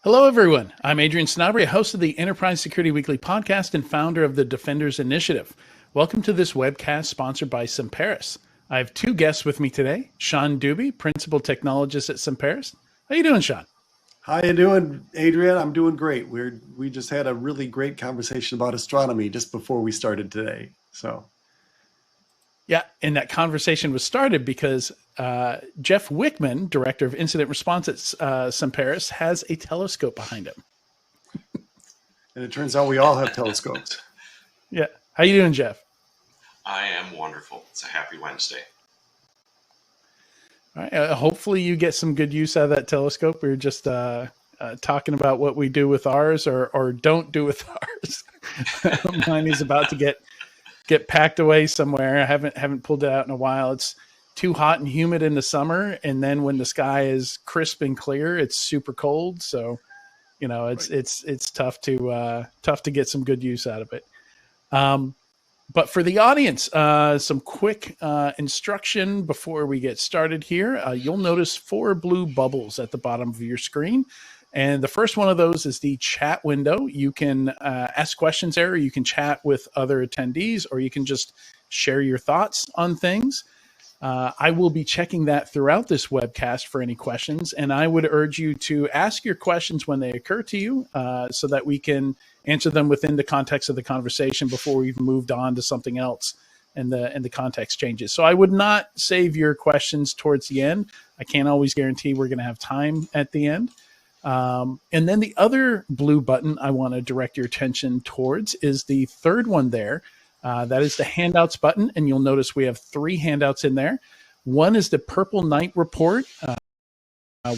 Hello, everyone. I'm Adrian Snobry, host of the Enterprise Security Weekly podcast and founder of the Defenders Initiative. Welcome to this webcast sponsored by Semperis. I have two guests with me today, Sean Deuby, Principal Technologist at Semperis. How you doing, Sean? How you doing, Adrian? I'm doing great. We just had a really great conversation about astronomy just before we started today. Yeah, and that conversation was started because Jeff Wickman, Director of Incident Response at Semperis, has a telescope behind him. And it turns out we all have telescopes. Yeah. How you doing, Jeff? I am wonderful. It's a happy Wednesday. All right. Hopefully you get some good use out of that telescope. We were just talking about what we do with ours or don't do with ours. Mine is about to get packed away somewhere. I haven't pulled it out in a while. It's too hot and humid in the summer, and then when the sky is crisp and clear, it's super cold. So, you know, it's tough to get some good use out of it. But for the audience, some quick instruction before we get started here. You'll notice 4 blue bubbles at the bottom of your screen. And the first one of those is the chat window. You can ask questions there, or you can chat with other attendees, or you can just share your thoughts on things. I will be checking that throughout this webcast for any questions, and I would urge you to ask your questions when they occur to you so that we can answer them within the context of the conversation before we've moved on to something else and the context changes. So I would not save your questions towards the end. I can't always guarantee we're going to have time at the end. And then the other blue button I want to direct your attention towards is the third one there. That is the handouts button. And you'll notice we have 3 handouts in there. One is the Purple Night Report,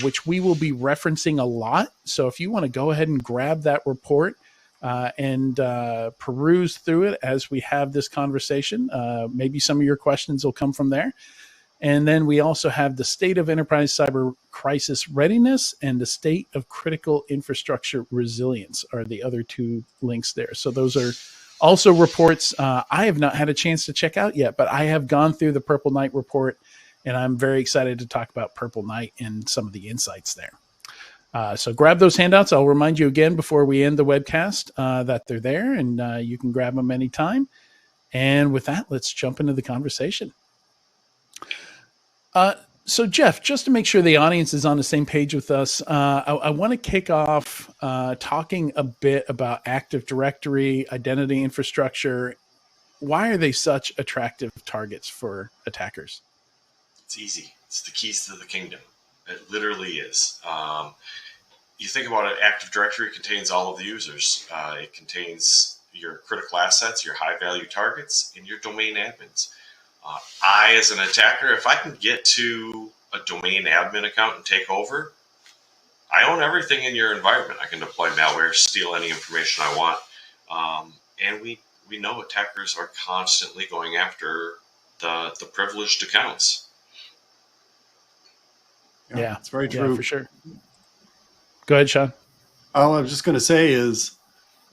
which we will be referencing a lot. So if you want to go ahead and grab that report and peruse through it as we have this conversation, maybe some of your questions will come from there. And then we also have the State of Enterprise Cyber Crisis Readiness and the State of Critical Infrastructure Resilience are the other 2 links there. So those are also reports I have not had a chance to check out yet, but I have gone through the Purple Night Report, and I'm very excited to talk about Purple Night and some of the insights there. So grab those handouts. I'll remind you again before we end the webcast that they're there, and you can grab them anytime. And with that, let's jump into the conversation. So Jeff, just to make sure the audience is on the same page with us, I want to kick off talking a bit about Active Directory, identity infrastructure. Why are they such attractive targets for attackers? It's easy. It's the keys to the kingdom. It literally is. You think about it, Active Directory contains all of the users. It contains your critical assets, your high-value targets, and your domain admins. I, as an attacker, if I can get to a domain admin account and take over, I own everything in your environment. I can deploy malware, steal any information I want. And we know attackers are constantly going after the privileged accounts. Yeah, it's very true. Yeah, for sure. Go ahead, Sean. All I was just going to say is,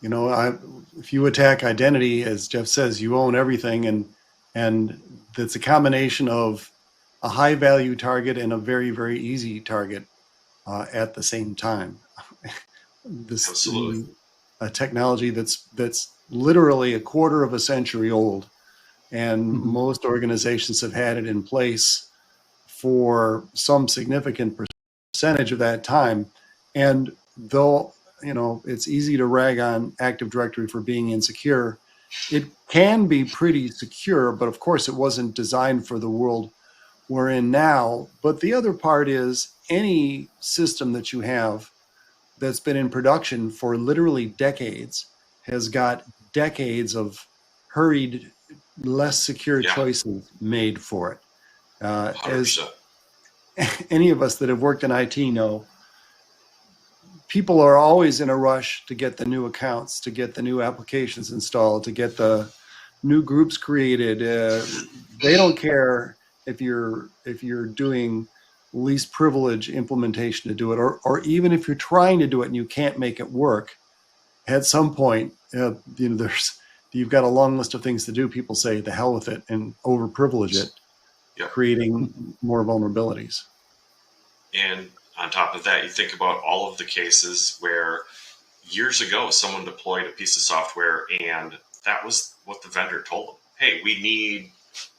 you know, if you attack identity, as Jeff says, you own everything, and it's a combination of a high value target and a very, very easy target at the same time. This Absolutely. A technology that's literally a quarter of a century old, and most organizations have had it in place for some significant percentage of that time. And though, you know, it's easy to rag on Active Directory for being insecure, it can be pretty secure, but of course it wasn't designed for the world we're in now. But the other part is any system that you have that's been in production for literally decades has got decades of hurried, less secure choices made for it. As any of us that have worked in IT know, people are always in a rush to get the new accounts, to get the new applications installed, to get the new groups created. They don't care if you're doing least privilege implementation to do it, or even if you're trying to do it and you can't make it work. At some point, you've got a long list of things to do. People say, "The hell with it," and over privilege it, creating more vulnerabilities. And on top of that, you think about all of the cases where years ago someone deployed a piece of software and that was what the vendor told them. Hey, we need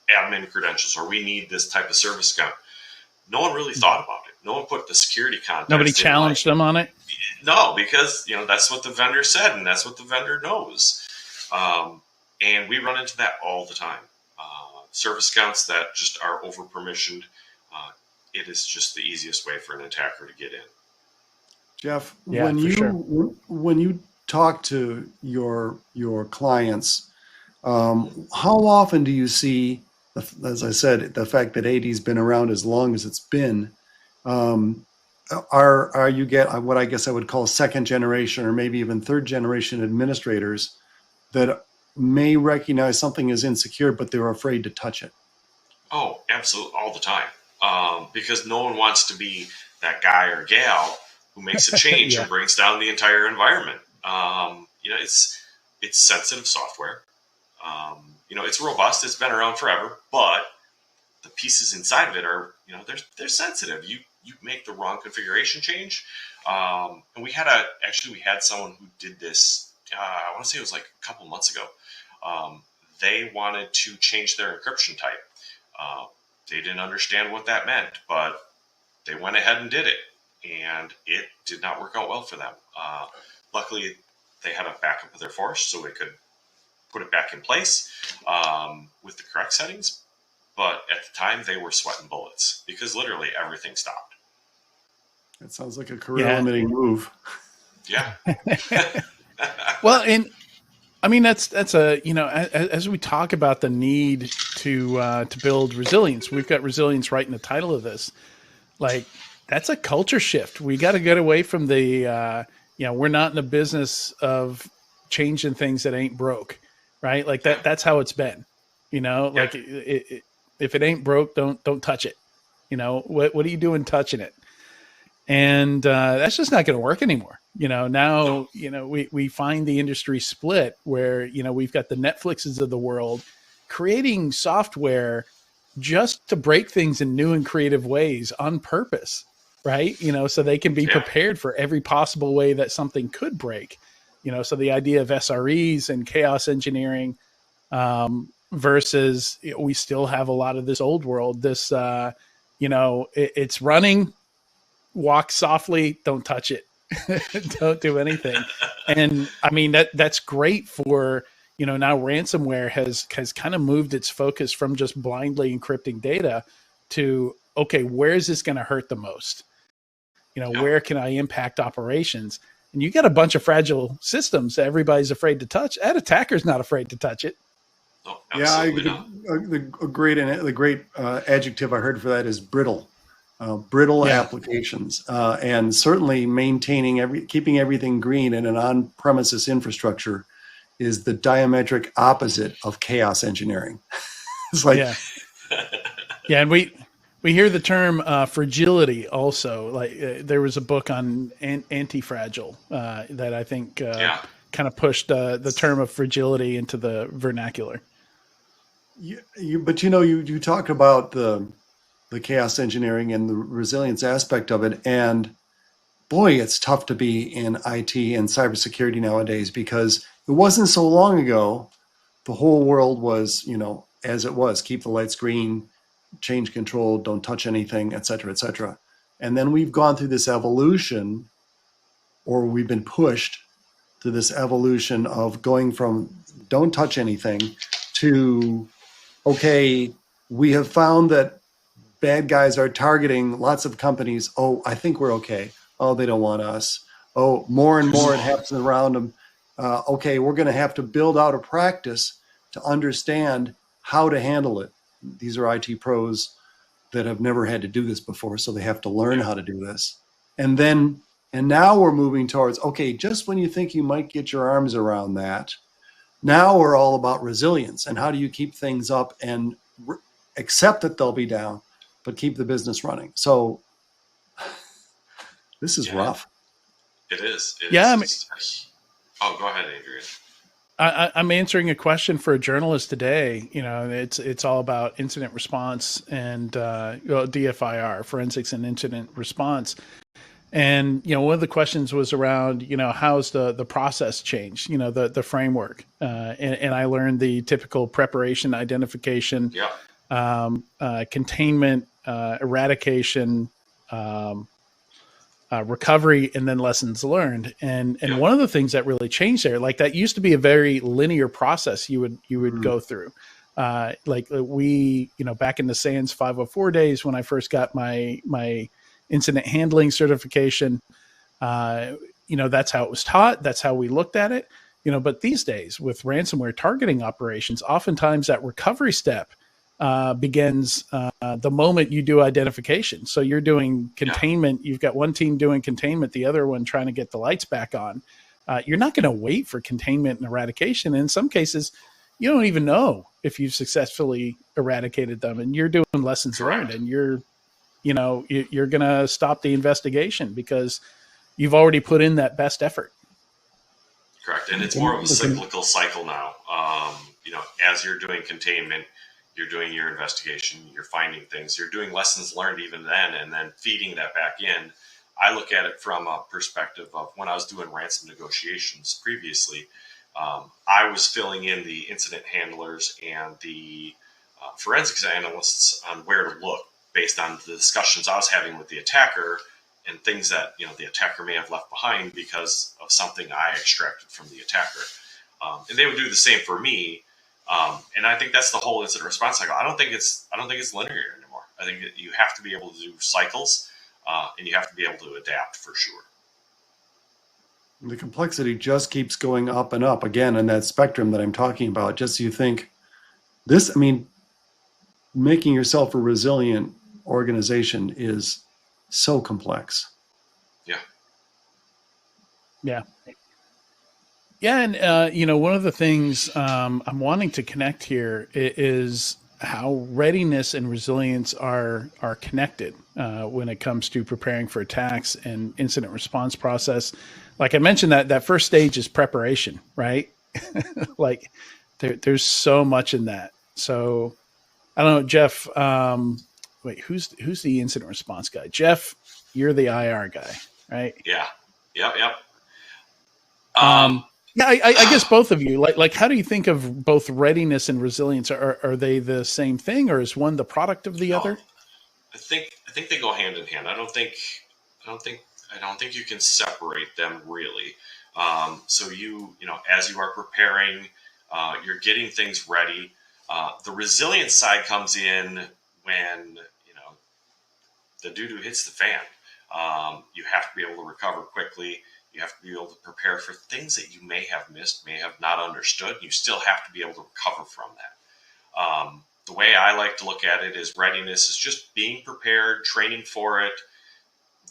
admin credentials, or we need this type of service account. No one really thought about it. No one put the security context. Nobody challenged them on it? No, because that's what the vendor said, and that's what the vendor knows. And we run into that all the time. Service accounts that just are over permissioned. It is just the easiest way for an attacker to get in. Jeff, yeah, when you talk to your clients, how often do you see, as I said, the fact that AD's been around as long as it's been, are you get what I guess I would call second generation or maybe even third generation administrators that may recognize something as insecure, but they're afraid to touch it? Oh, absolutely, all the time. Because no one wants to be that guy or gal who makes a change and brings down the entire environment. It's sensitive software. It's robust. It's been around forever, but the pieces inside of it are, they're sensitive. You make the wrong configuration change. And we had someone who did this. I want to say it was like a couple months ago. They wanted to change their encryption type. They didn't understand what that meant, but they went ahead and did it, and it did not work out well for them. Luckily, they had a backup of their force, so we could put it back in place with the correct settings. But at the time, they were sweating bullets because literally everything stopped. That sounds like a career-limiting move. Yeah. Well, and I mean, that's a, as we talk about the need to build resilience, we've got resilience right in the title of this. Like, that's a culture shift. We got to get away from the, we're not in the business of changing things that ain't broke, right? Like that's how it's been, like if it ain't broke, don't touch it. What are you doing touching it? And that's just not going to work anymore. Now, we find the industry split where, we've got the Netflixes of the world creating software just to break things in new and creative ways on purpose, right? So they can be prepared for every possible way that something could break. So the idea of SREs and chaos engineering versus we still have a lot of this old world, this, it's running, walk softly, don't touch it. Don't do anything. And I mean, that's great for, now ransomware has kind of moved its focus from just blindly encrypting data to, okay, where is this going to hurt the most? Where can I impact operations? And you got a bunch of fragile systems that everybody's afraid to touch. That attacker's not afraid to touch it. Oh, the great adjective I heard for that is brittle. Brittle applications, and certainly keeping everything green in an on-premises infrastructure is the diametric opposite of chaos engineering. It's like, and we hear the term fragility also. Like there was a book on anti-fragile that I think kind of pushed the term of fragility into the vernacular. But you talk about the chaos engineering and the resilience aspect of it. And boy, it's tough to be in IT and cybersecurity nowadays, because it wasn't so long ago, the whole world was, as it was, keep the lights green, change control, don't touch anything, et cetera, et cetera. And then we've gone through this evolution, or we've been pushed to this evolution of going from don't touch anything to, okay, we have found that bad guys are targeting lots of companies. Oh, I think we're okay. Oh, they don't want us. Oh, more and more it happens around them. Okay, we're going to have to build out a practice to understand how to handle it. These are IT pros that have never had to do this before, so they have to learn how to do this. And now we're moving towards, okay, just when you think you might get your arms around that, now we're all about resilience and how do you keep things up and accept that they'll be down, but keep the business running. So this is rough. It is. Oh, go ahead, Adrian. I'm answering a question for a journalist today. It's all about incident response and DFIR, forensics and incident response. And, one of the questions was around, how's the process changed, the framework. And I learned the typical preparation, identification, containment, eradication, recovery, and then lessons learned. And one of the things that really changed there, like that used to be a very linear process you would go through. Like we, back in the SANS 504 days, when I first got my incident handling certification, that's how it was taught. That's how we looked at it, but these days with ransomware targeting operations, oftentimes that recovery step begins the moment you do identification. So you're doing containment. You've got one team doing containment, the other one trying to get the lights back on. You're not going to wait for containment and eradication. And in some cases, you don't even know if you've successfully eradicated them, and you're doing lessons learned, and you're going to stop the investigation because you've already put in that best effort. Correct. And it's more of a cyclical cycle now. As you're doing containment, you're doing your investigation, you're finding things, you're doing lessons learned even then, and then feeding that back in. I look at it from a perspective of when I was doing ransom negotiations previously, I was filling in the incident handlers and the forensics analysts on where to look based on the discussions I was having with the attacker and things that the attacker may have left behind because of something I extracted from the attacker. And they would do the same for me. And I think that's the whole incident response cycle. I don't think it's linear anymore. I think that you have to be able to do cycles, and you have to be able to adapt for sure. The complexity just keeps going up and up again in that spectrum that I'm talking about. Just so you think making yourself a resilient organization is so complex. Yeah. And, one of the things I'm wanting to connect here is how readiness and resilience are connected when it comes to preparing for attacks and incident response process. Like I mentioned, that first stage is preparation, right? Like there's so much in that. So I don't know, Jeff, wait, who's the incident response guy? Jeff, you're the IR guy, right? Yeah. Yep. Yeah, I guess both of you, like, how do you think of both readiness and resilience? Are they the same thing, or is one the product of the other? I think they go hand in hand. I don't think you can separate them really. So as you are preparing, you're getting things ready. The resilience side comes in when the doo-doo hits the fan. You have to be able to recover quickly. You have to be able to prepare for things that you may have missed, may have not understood. You still have to be able to recover from that. The way I like to look at it is readiness is just being prepared, training for it.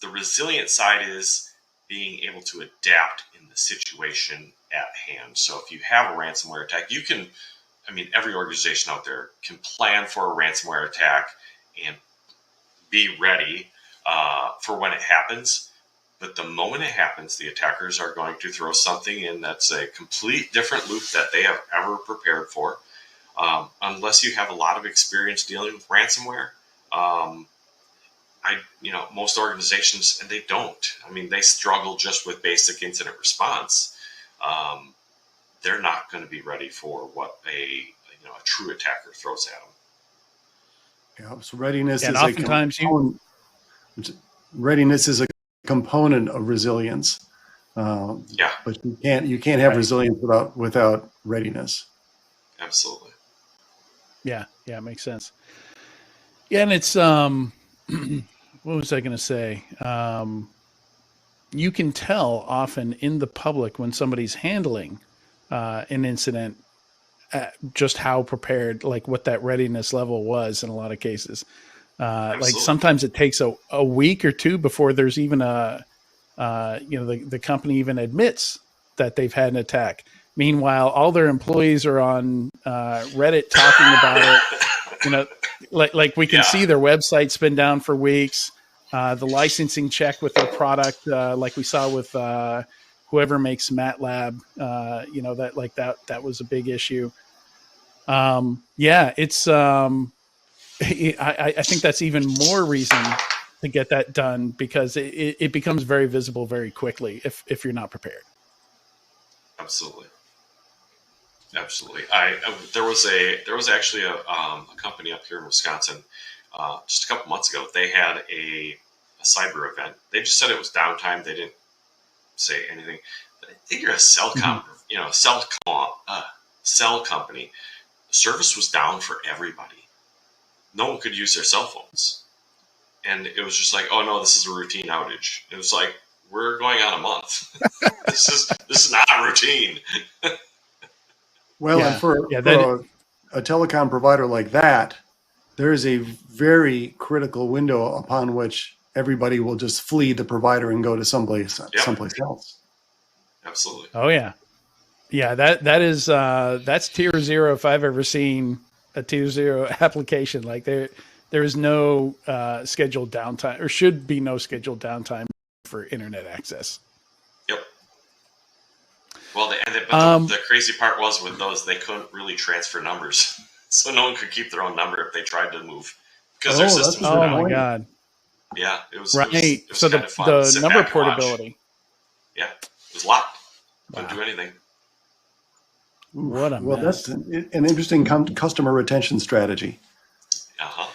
The resilient side is being able to adapt in the situation at hand. So if you have a ransomware attack, every organization out there can plan for a ransomware attack and be ready for when it happens. But the moment it happens, the attackers are going to throw something in that's a complete different loop that they have ever prepared for. Unless you have a lot of experience dealing with ransomware, most organizations, and they don't. They struggle just with basic incident response. They're not going to be ready for what a true attacker throws at them. Yeah, so readiness is a component of resilience. But you can't have resilience without readiness. Absolutely. Yeah, it makes sense. Yeah, and it's what was I going to say? You can tell often in the public when somebody's handling an incident, just how prepared, like what that readiness level was in a lot of cases. Like sometimes it takes a week or two before there's even the company even admits that they've had an attack. Meanwhile, all their employees are on Reddit talking about it. Like we can see their website's been down for weeks. The licensing check with their product, like we saw with whoever makes MATLAB, that was a big issue. It's I think that's even more reason to get that done, because it becomes very visible very quickly if you're not prepared. Absolutely. There was actually a company up here in Wisconsin just a couple months ago. They had a cyber event. They just said it was downtime. They didn't say anything. But I think you're a cell company. Service was down for everybody. No one could use their cell phones, and it was just like, oh no, this is a routine outage. It was like, we're going on a month. This is not a routine. Well, and for a telecom provider like that, there is a very critical window upon which everybody will just flee the provider and go to someplace else. Absolutely. Oh yeah. Yeah, that's tier 0 if I've ever seen a tier 0 application. Like there is no scheduled downtime, or should be no scheduled downtime for internet access. Yep. Well, the crazy part was with those, they couldn't really transfer numbers, so no one could keep their own number if they tried to move because their systems were down. Oh my god. Yeah, it was right. It was so kind of fun. the number portability. Yeah, it was locked. Couldn't do anything. What a mess. That's an interesting customer retention strategy. Uh-huh.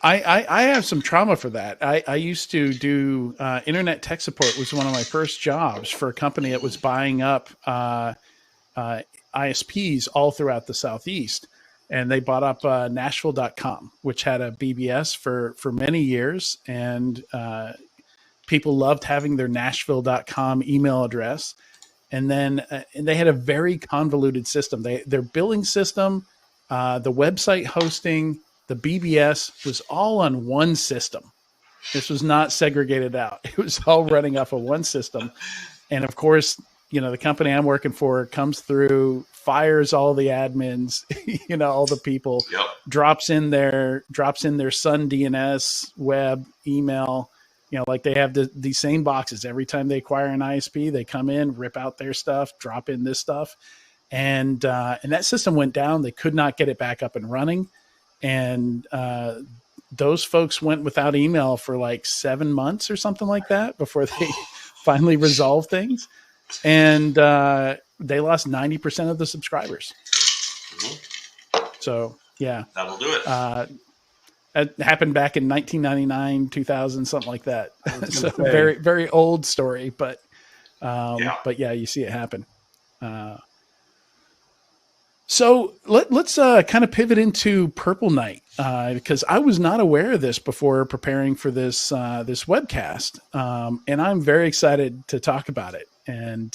I have some trauma for that. I used to do internet tech support. Was one of my first jobs for a company that was buying up ISPs all throughout the Southeast. And they bought up Nashville.com, which had a BBS for many years. And people loved having their Nashville.com email address. And then and they had a very convoluted system. Their billing system, the website hosting, the BBS was all on one system. This was not segregated out. It was all running off of one system. And of course, the company I'm working for comes through, fires all the admins, all the people, drops in their Sun DNS, web, email. Like they have these same boxes. Every time they acquire an ISP, they come in, rip out their stuff, drop in this stuff. And that system went down. They could not get it back up and running. And those folks went without email for like 7 months or something like that before they finally resolved things. And they lost 90% of the subscribers. Mm-hmm. So, yeah. That'll do it. It happened back in 1999, 2000, something like that. So very, very old story, but yeah, you see it happen. So let's kind of pivot into Purple Night, because I was not aware of this before preparing for this webcast, and I'm very excited to talk about it. And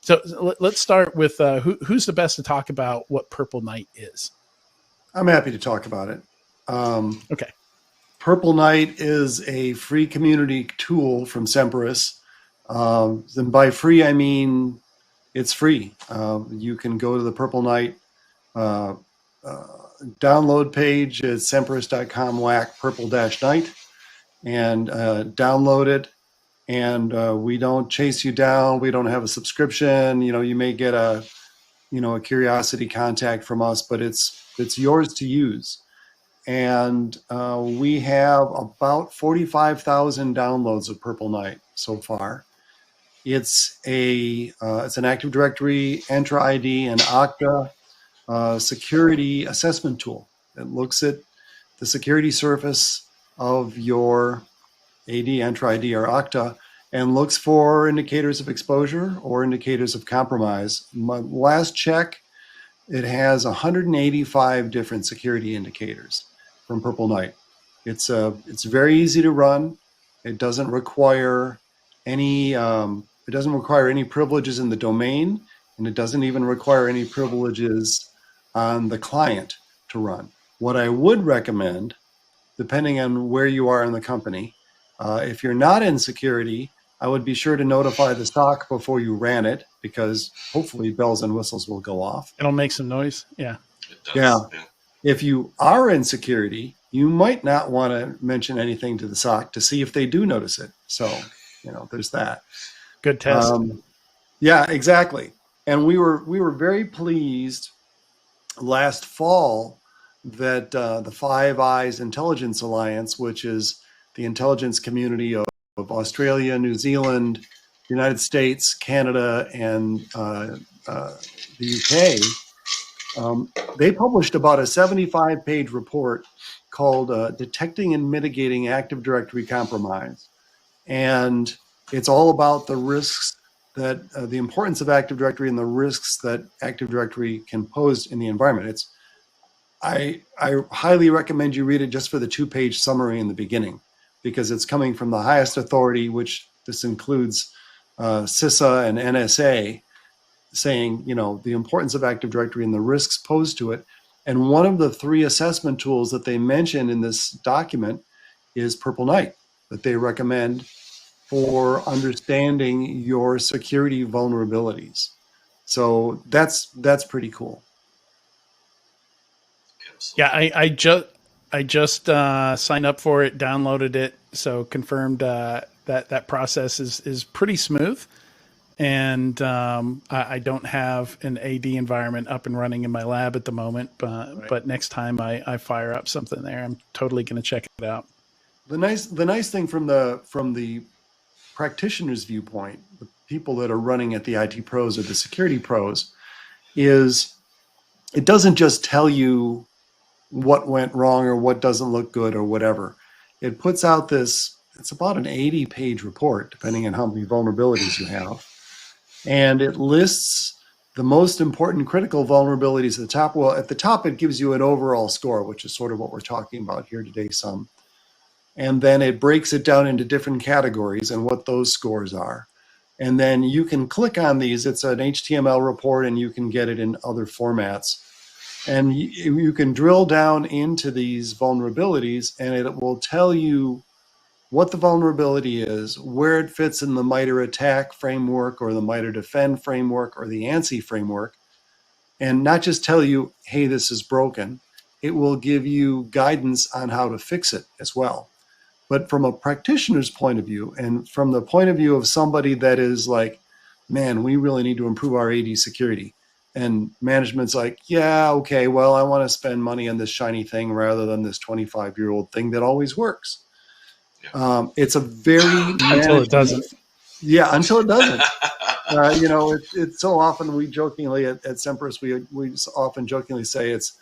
so let's start with who's the best to talk about what Purple Night is. I'm happy to talk about it. Okay. Purple Night is a free community tool from Semperis. And by free, I mean it's free. You can go to the Purple Night download page at semperis.com /purple-night and download it. And we don't chase you down. We don't have a subscription. You may get a curiosity contact from us, but it's yours to use. And we have about 45,000 downloads of Purple Night so far. It's an Active Directory, Entra ID, and Okta security assessment tool. It looks at the security surface of your AD, Entra ID, or Okta, and looks for indicators of exposure or indicators of compromise. My last check, it has 185 different security indicators from Purple Night. It's very easy to run. It doesn't require any privileges in the domain, and it doesn't even require any privileges on the client to run. What I would recommend, depending on where you are in the company, if you're not in security, I would be sure to notify the SOC before you ran it, because hopefully bells and whistles will go off. It'll make some noise. Yeah. It does. Yeah. If you are in security, you might not want to mention anything to the SOC to see if they do notice it. So, there's that. Good test. Yeah, exactly. And we were very pleased last fall that the Five Eyes Intelligence Alliance, which is the intelligence community of Australia, New Zealand, United States, Canada, and the UK, they published about a 75-page report called Detecting and Mitigating Active Directory Compromise. And it's all about the risks that the importance of Active Directory and the risks that Active Directory can pose in the environment. I highly recommend you read it just for the 2-page summary in the beginning, because it's coming from the highest authority, which this includes CISA and NSA, saying, the importance of Active Directory and the risks posed to it. And one of the 3 assessment tools that they mention in this document is Purple Knight, that they recommend for understanding your security vulnerabilities. So that's pretty cool. Yeah, I just signed up for it, downloaded it, so confirmed that process is pretty smooth. And I don't have an AD environment up and running in my lab at the moment, but next time I fire up something there, I'm totally going to check it out. The nice thing from the practitioner's viewpoint, the people that are running at the IT pros or the security pros, is it doesn't just tell you what went wrong or what doesn't look good or whatever. It puts out it's about an 80-page report, depending on how many vulnerabilities you have. And it lists the most important critical vulnerabilities at the top. Well, at the top, it gives you an overall score, which is sort of what we're talking about here today some. And then it breaks it down into different categories and what those scores are. And then you can click on these. It's an HTML report, and you can get it in other formats. And you can drill down into these vulnerabilities, and it will tell you what the vulnerability is, where it fits in the MITRE ATT&CK framework or the MITRE DEFEND framework or the ANSI framework, and not just tell you, hey, this is broken. It will give you guidance on how to fix it as well. But from a practitioner's point of view, and from the point of view of somebody that is like, man, we really need to improve our AD security. And management's like, yeah, okay, well, I want to spend money on this shiny thing rather than this 25-year-old thing that always works. It's a very until it doesn't. Yeah, until it doesn't. It's so often we jokingly at Semperis we often jokingly say it's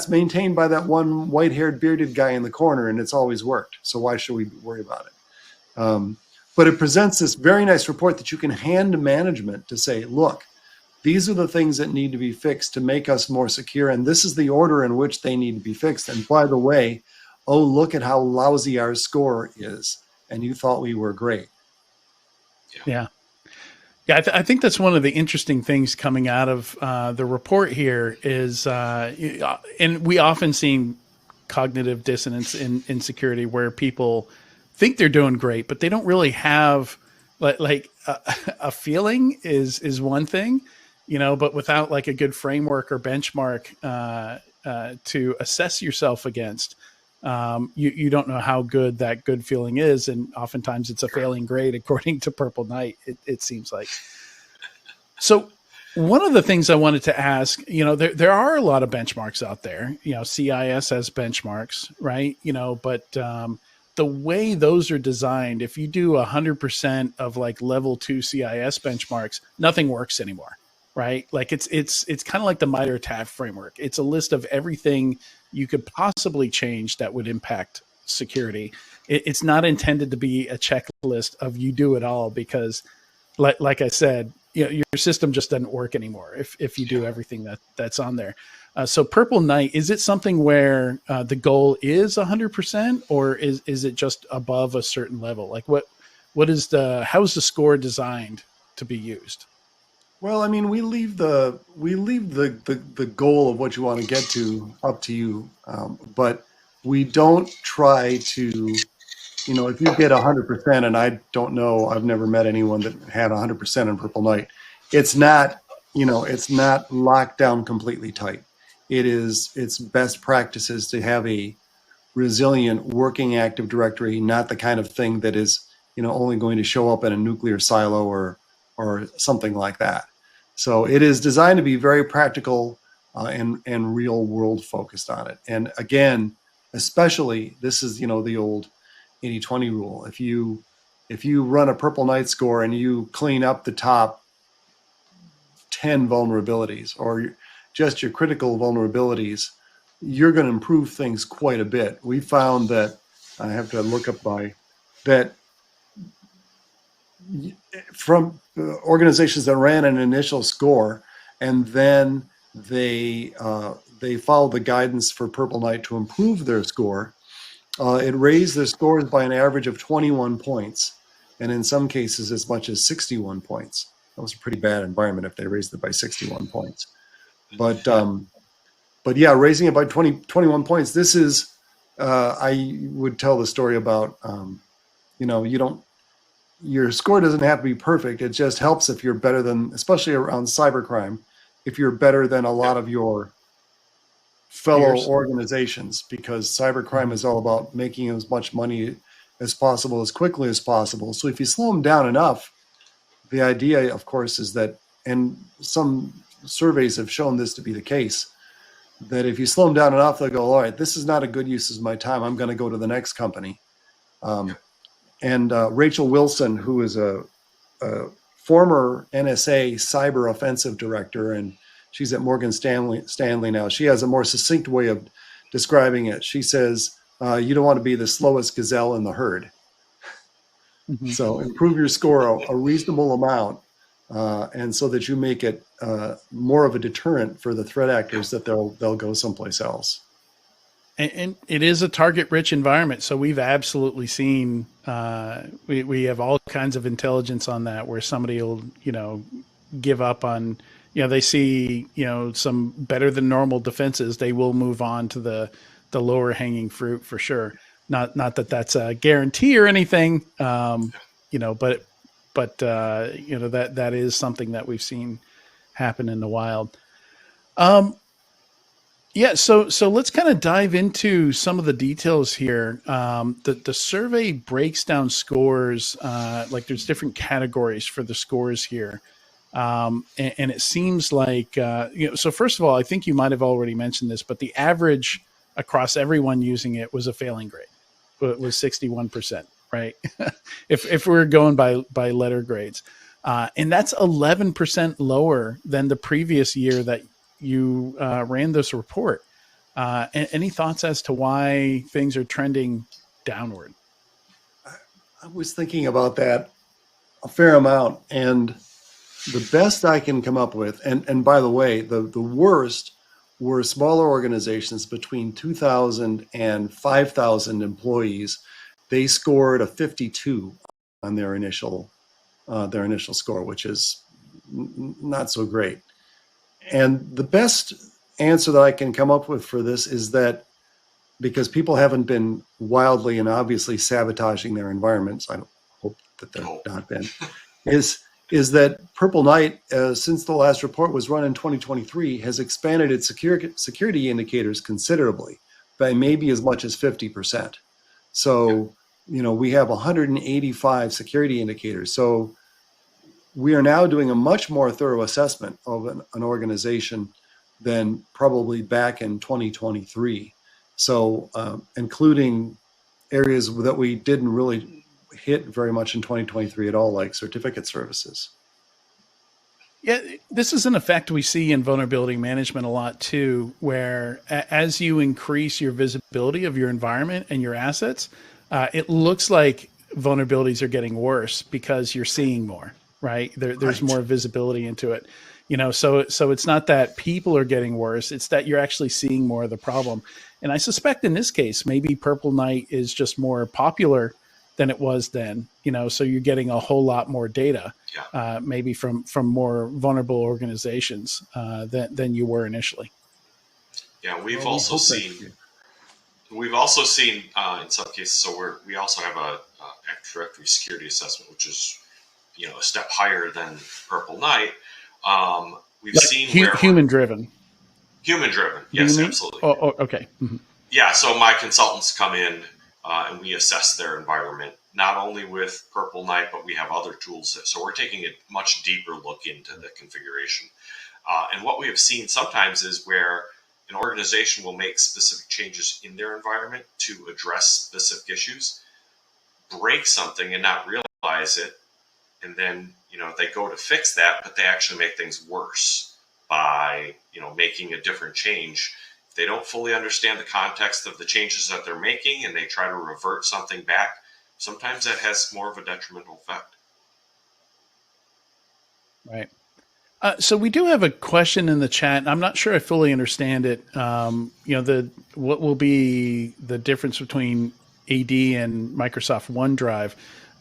maintained by that one white-haired bearded guy in the corner, and it's always worked. So why should we worry about it? But it presents this very nice report that you can hand to management to say, look, these are the things that need to be fixed to make us more secure, and this is the order in which they need to be fixed. And by the way, oh, look at how lousy our score is, and you thought we were great. Yeah. I think that's one of the interesting things coming out of the report here is, and we often see cognitive dissonance in security where people think they're doing great, but they don't really have like a feeling is one thing, but without like a good framework or benchmark to assess yourself against. You don't know how good that good feeling is, and oftentimes it's a failing grade according to Purple Knight. It seems like. So, one of the things I wanted to ask, there are a lot of benchmarks out there. CIS has benchmarks, right? But the way those are designed, if you do 100% of like level 2 CIS benchmarks, nothing works anymore, right? Like it's kind of like the MITRE ATT&CK framework. It's a list of everything you could possibly change that would impact security. It's not intended to be a checklist of you do it all, because like I said, your system just doesn't work anymore if you do everything that's on there. So Purple Knight, is it something where the goal is 100%, or is it just above a certain level? Like how is the score designed to be used? Well, I mean, we leave the goal of what you want to get to up to you, but we don't try to, if you get 100%, and I don't know, I've never met anyone that had 100% in Purple Knight. It's not, it's not locked down completely tight. It's best practices to have a resilient working Active Directory, not the kind of thing that is, only going to show up in a nuclear silo or something like that. So it is designed to be very practical and real world focused on it. And again, especially this is, the old 80-20 rule. If you run a Purple Knight score and you clean up the top 10 vulnerabilities or just your critical vulnerabilities, you're going to improve things quite a bit. We found that, I have to look up that from organizations that ran an initial score and then they followed the guidance for Purple Knight to improve their score, it raised their scores by an average of 21 points, and in some cases as much as 61 points. That was a pretty bad environment if they raised it by 61 points. But yeah, raising it by 21 points. This is, I would tell the story about, your score doesn't have to be perfect. It just helps if you're better than, especially around cybercrime, if you're better than a lot of your fellow organizations, because cybercrime is all about making as much money as possible as quickly as possible. So if you slow them down enough, the idea, of course, is that, and some surveys have shown this to be the case, that if you slow them down enough, they'll go, all right, this is not a good use of my time. I'm going to go to the next company. And Rachel Wilson, who is a former NSA cyber offensive director, and she's at Morgan Stanley now. She has a more succinct way of describing it. She says, you don't want to be the slowest gazelle in the herd. Mm-hmm. So improve your score a reasonable amount, and so that you make it more of a deterrent for the threat actors, that they'll go someplace else. And it is a target-rich environment, so we've absolutely seen we have all kinds of intelligence on that, where somebody will give up on they see some better than normal defenses, they will move on to the lower hanging fruit for sure. Not that that's a guarantee or anything, but that is something that we've seen happen in the wild. Yeah, so let's kind of dive into some of the details here. The survey breaks down scores, like there's different categories for the scores here. And it seems like, so first of all, I think you might have already mentioned this, but the average across everyone using it was a failing grade. It was 61%, right? if we're going by letter grades. And that's 11% lower than the previous year that you ran this report. Any thoughts as to why things are trending downward? I was thinking about that a fair amount, and the best I can come up with, and by the way, the worst were smaller organizations between 2,000 and 5,000 employees. They scored a 52 on their initial score, which is not so great. And the best answer that I can come up with for this is that, because people haven't been wildly and obviously sabotaging their environments, I don't hope that they've not been, is that Purple Knight, since the last report was run in 2023, has expanded its security indicators considerably, by maybe as much as 50%. So, we have 185 security indicators. So we are now doing a much more thorough assessment of an organization than probably back in 2023. So including areas that we didn't really hit very much in 2023 at all, like certificate services. Yeah, this is an effect we see in vulnerability management a lot too, where as you increase your visibility of your environment and your assets, it looks like vulnerabilities are getting worse because you're seeing more, right? There's more visibility into it. So it's not that people are getting worse, it's that you're actually seeing more of the problem. And I suspect in this case, maybe Purple Knight is just more popular than it was then, so you're getting a whole lot more data, maybe from more vulnerable organizations than you were initially. Yeah, we've also seen in some cases. So we also have a Active Directory security assessment, which is a step higher than Purple Knight. We've seen human driven. Yes, absolutely. Oh, okay. Mm-hmm. Yeah, so my consultants come in and we assess their environment, not only with Purple Knight, but we have other tools. So we're taking a much deeper look into the configuration. And what we have seen sometimes is where an organization will make specific changes in their environment to address specific issues, break something and not realize it, and then they go to fix that, but they actually make things worse by making a different change. If they don't fully understand the context of the changes that they're making and they try to revert something back, sometimes that has more of a detrimental effect. Right. So we do have a question in the chat. I'm not sure I fully understand it. What will be the difference between AD and Microsoft OneDrive?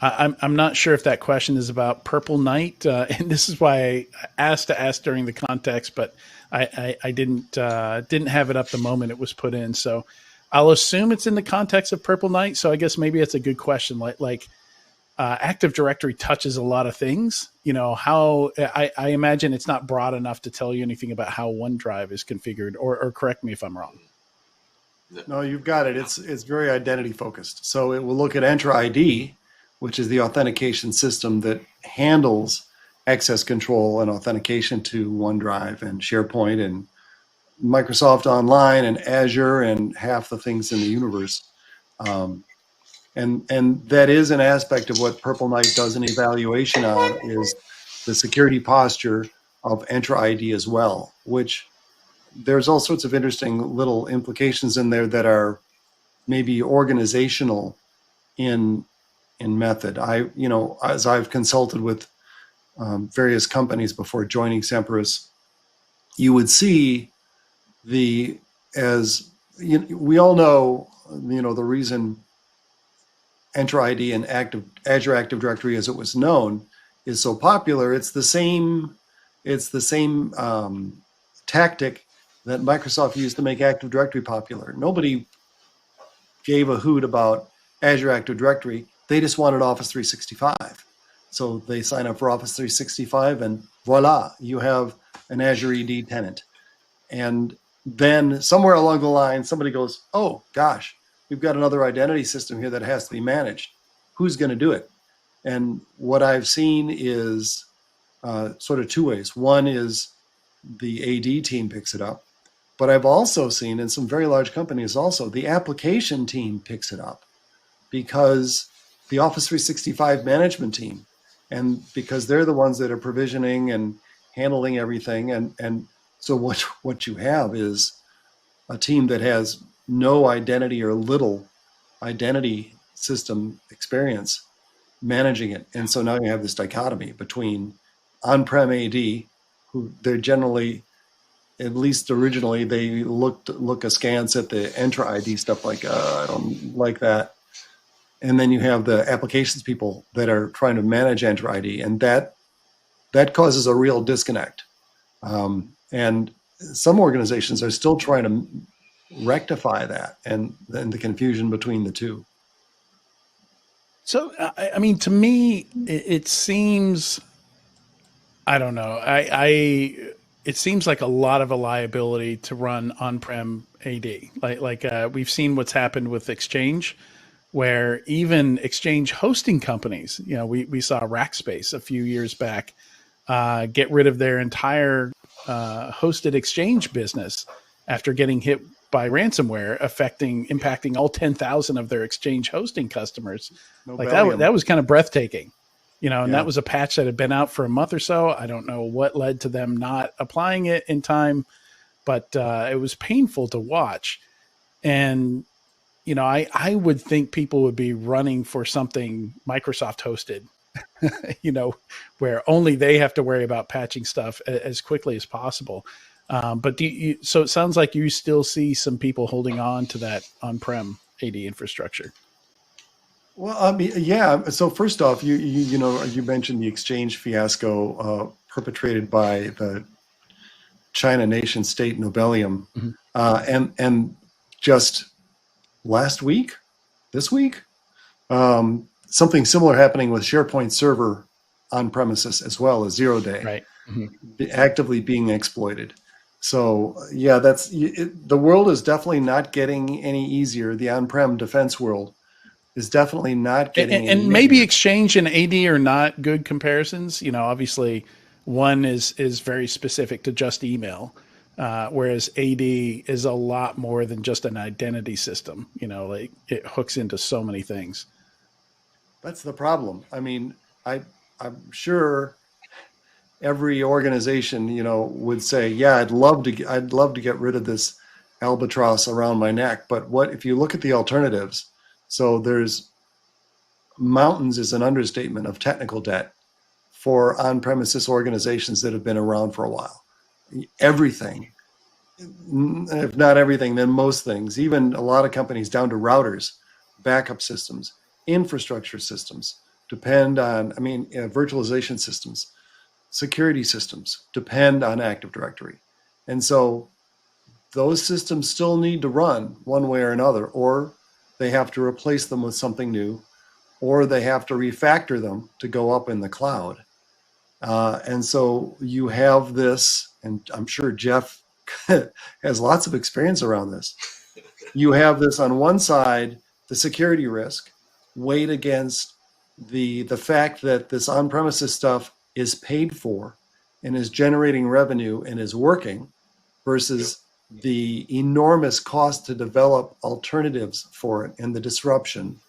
I'm not sure if that question is about Purple Knight, and this is why I asked to ask during the context, but I didn't have it up the moment it was put in. So I'll assume it's in the context of Purple Knight. So I guess maybe it's a good question. Like Active Directory touches a lot of things. How I imagine it's not broad enough to tell you anything about how OneDrive is configured, or correct me if I'm wrong. No, you've got it. It's very identity focused. So it will look at Enter ID, which is the authentication system that handles access control and authentication to OneDrive and SharePoint and Microsoft Online and Azure and half the things in the universe. And that is an aspect of what Purple Knight does an evaluation on, is the security posture of Enter ID as well, which there's all sorts of interesting little implications in there that are maybe organizational in method. As I've consulted with various companies before joining Semperis, you would see we all know, the reason Enter ID and Azure Active Directory, as it was known, is so popular. It's the same tactic that Microsoft used to make Active Directory popular. Nobody gave a hoot about Azure Active Directory. They just wanted Office 365. So they sign up for Office 365 and voila, you have an Azure ED tenant. And then somewhere along the line, somebody goes, oh gosh, we've got another identity system here that has to be managed. Who's going to do it? And what I've seen is sort of two ways. One is the AD team picks it up, but I've also seen in some very large companies also the application team picks it up, because the Office 365 management team, and because they're the ones that are provisioning and handling everything. And so what you have is a team that has no identity or little identity system experience managing it. And so now you have this dichotomy between on-prem AD, who they're generally, at least originally, they look askance at the Enter ID stuff, like, I don't like that. And then you have the applications people that are trying to manage Enter ID, and that causes a real disconnect. And some organizations are still trying to rectify that and the confusion between the two. So, I mean, to me, it seems, I don't know, it seems like a lot of a liability to run on-prem AD. Like we've seen what's happened with Exchange, where even Exchange hosting companies, we saw Rackspace a few years back get rid of their entire hosted Exchange business after getting hit by ransomware, impacting all 10,000 of their Exchange hosting customers. That was kind of breathtaking, and that was a patch that had been out for a month or so. I don't know what led to them not applying it in time, but it was painful to watch. And, I would think people would be running for something Microsoft hosted, where only they have to worry about patching stuff as quickly as possible. But so it sounds like you still see some people holding on to that on-prem AD infrastructure. Well, I mean, yeah. So first off, you mentioned the Exchange fiasco perpetrated by the China nation state Nobelium, and just this week, something similar happening with SharePoint Server on premises as well as 0 day, right? Actively being exploited. So yeah, the world is definitely not getting any easier. The on-prem defense world is definitely not getting and maybe Exchange and AD are not good comparisons. Obviously One is very specific to just email, whereas AD is a lot more than just an identity system. You know, like it hooks into so many things. That's the problem. I mean, I'm sure every organization, you know, would say, yeah, I'd love to get rid of this albatross around my neck. But what if you look at the alternatives? So there's mountains is an understatement of technical debt for on-premises organizations that have been around for a while. Everything, if not everything, then most things, even a lot of companies down to routers, backup systems, infrastructure systems, depend on, virtualization systems, security systems depend on Active Directory. And so those systems still need to run one way or another, or they have to replace them with something new, or they have to refactor them to go up in the cloud. And so you have this, and I'm sure Jeff has lots of experience around this. You have this on one side, the security risk, weighed against the fact that this on-premises stuff is paid for and is generating revenue and is working, versus the enormous cost to develop alternatives for it and the disruption.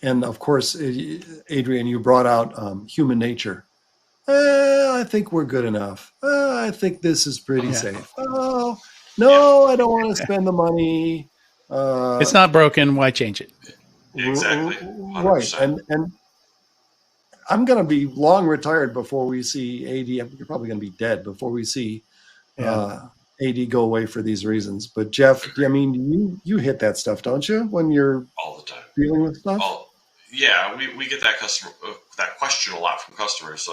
And of course, Adrian, you brought out human nature. I think we're good enough. I think this is pretty safe. Oh, no, I don't want to spend the money. It's not broken. Why change it? Exactly. 100%. Right. And I'm going to be long retired before we see AD. You're probably going to be dead before we see AD go away for these reasons. But Jeff, I mean, you hit that stuff, don't you, when you're all the time dealing with stuff? Yeah, we get that that question a lot from customers.